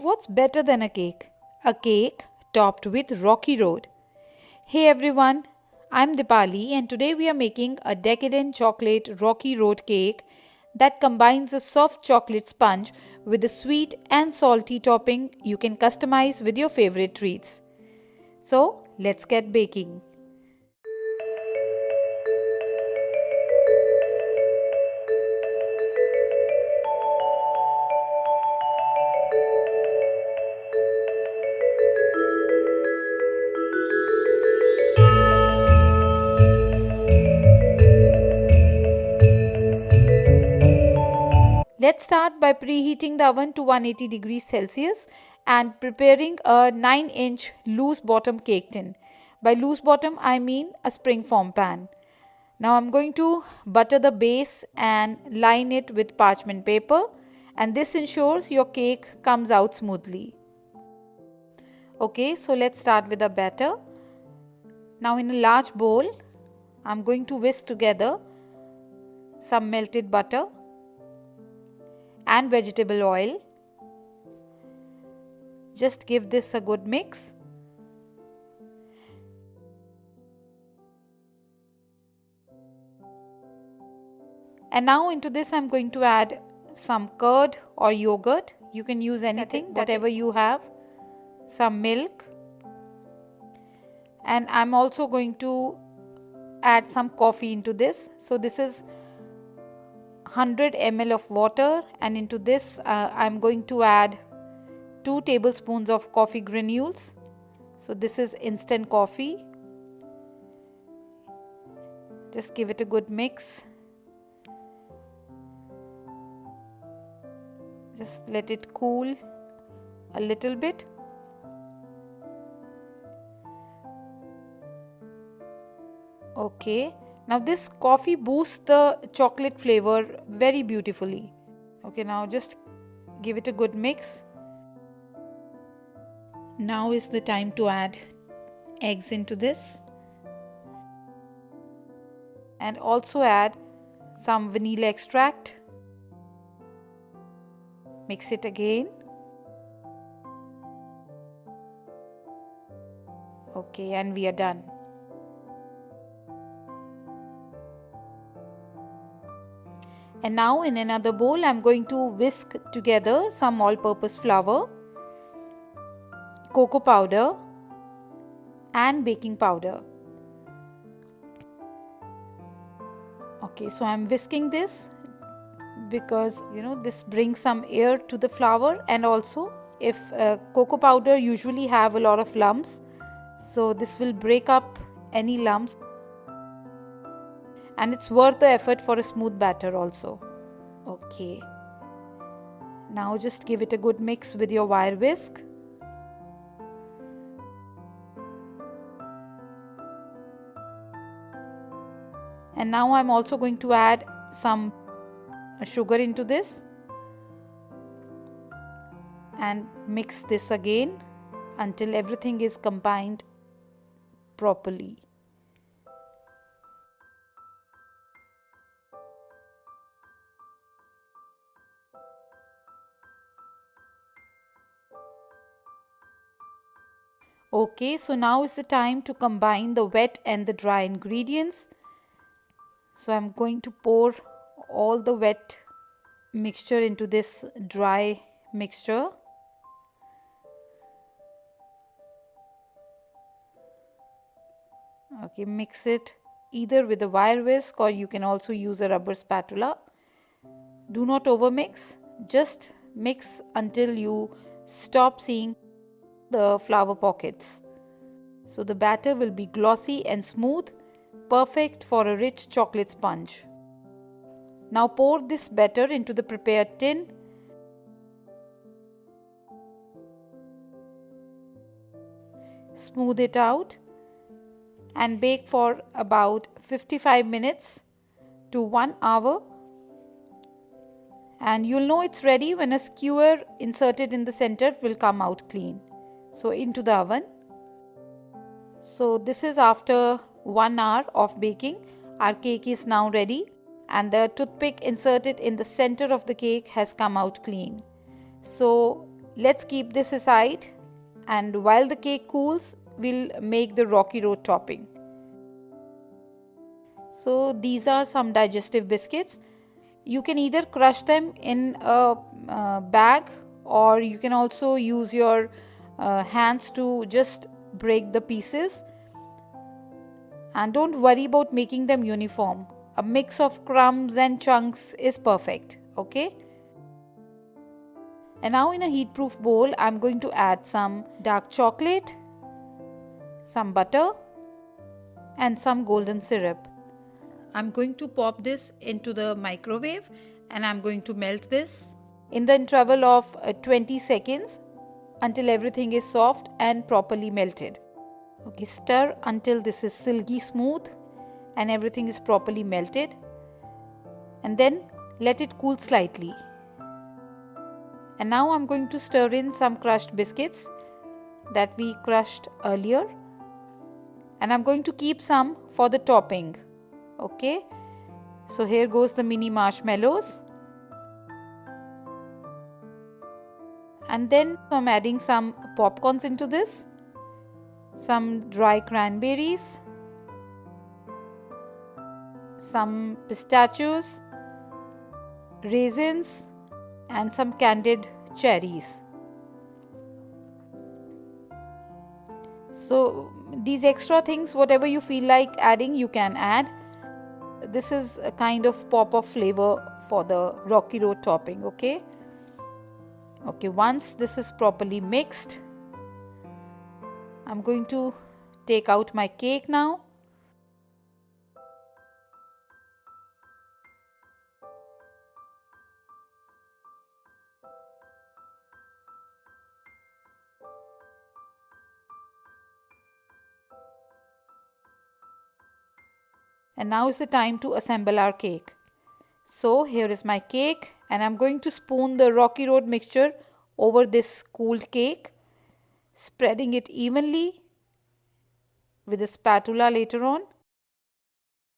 What's better than a cake? A cake topped with Rocky Road. Hey everyone, I'm Deepali and today we are making a decadent chocolate Rocky Road cake that combines a soft chocolate sponge with a sweet and salty topping you can customize with your favorite treats. So, let's get baking. Let's start by preheating the oven to 180 degrees Celsius and preparing a 9-inch loose bottom cake tin. By loose bottom, I mean a spring form pan. Now I'm going to butter the base and line it with parchment paper, and this ensures your cake comes out smoothly. Okay, so let's start with the batter. Now in a large bowl, I'm going to whisk together some melted butter and vegetable oil. Just give this a good mix. And now into this I'm going to add some curd or yogurt. You can use anything, whatever you have. Some milk. And I'm also going to add some coffee into this. So this is 100 ml of water, and into this I'm going to add 2 tablespoons of coffee granules. So this is instant coffee. Just give it a good mix. Just let it cool a little bit. Okay, now this coffee boosts the chocolate flavor very beautifully. Okay, now just give it a good mix. Now is the time to add eggs into this. And also add some vanilla extract. Mix it again. Okay, and we are done. And now in another bowl, I'm going to whisk together some all-purpose flour, cocoa powder, and baking powder. Okay, so I'm whisking this because this brings some air to the flour, and also if cocoa powder usually have a lot of lumps, so this will break up any lumps, and it's worth the effort for a smooth batter also. Okay, now just give it a good mix with your wire whisk. And now I'm also going to add some sugar into this and mix this again until everything is combined properly. Okay, so now is the time to combine the wet and the dry ingredients. So I'm going to pour all the wet mixture into this dry mixture. Okay, mix it either with a wire whisk or you can also use a rubber spatula. Do not overmix, just mix until you stop seeing the flour pockets. So the batter will be glossy and smooth, perfect for a rich chocolate sponge. Now pour this batter into the prepared tin. Smooth it out and bake for about 55 minutes to 1 hour. And you'll know it's ready when a skewer inserted in the center will come out clean. So into the oven. So this is after 1 hour of baking. Our cake is now ready and the toothpick inserted in the center of the cake has come out clean. So Let's keep this aside, and while the cake cools, we'll make the Rocky Road topping. So these are some digestive biscuits. You can either crush them in a bag, or you can also use your hands to just break the pieces. And don't worry about making them uniform. A mix of crumbs and chunks is perfect, okay? And now in a heat-proof bowl, I'm going to add some dark chocolate, some butter, and some golden syrup. I'm going to pop this into the microwave and I'm going to melt this in the interval of 20 seconds until everything is soft and properly melted. Okay, stir until this is silky smooth and everything is properly melted, and then let it cool slightly. And now I'm going to stir in some crushed biscuits that we crushed earlier, and I'm going to keep some for the topping. Okay, so here goes the mini marshmallows, and then I'm adding some popcorns into this, some dry cranberries, some pistachios, raisins, and some candied cherries. So these extra things, whatever you feel like adding, you can add. This is a kind of pop of flavor for the Rocky Road topping, okay? Okay, once this is properly mixed, I'm going to take out my cake now. And now is the time to assemble our cake. So here is my cake, and I'm going to spoon the Rocky Road mixture over this cooled cake, spreading it evenly with a spatula later on.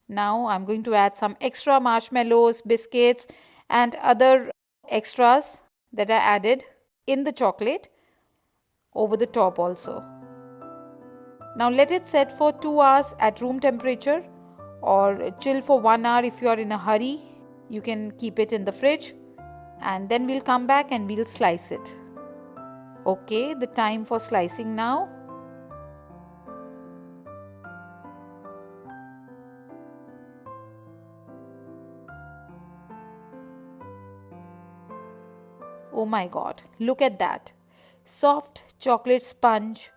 Now I'm going to add some extra marshmallows, biscuits, and other extras that I added in the chocolate over the top also. Now let it set for 2 hours at room temperature, or chill for 1 hour if you are in a hurry. You can keep it in the fridge, and then we'll come back and we'll slice it. Okay, the time for slicing now. Oh my god, look at that. Soft chocolate sponge,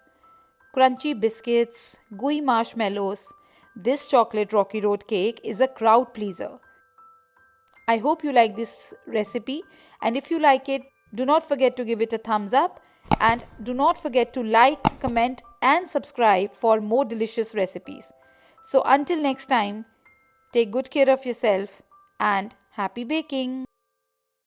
crunchy biscuits, gooey marshmallows. This chocolate Rocky Road cake is a crowd pleaser. I hope you like this recipe, and if you like it, do not forget to give it a thumbs up, and do not forget to like, comment and subscribe for more delicious recipes. So until next time, take good care of yourself and happy baking.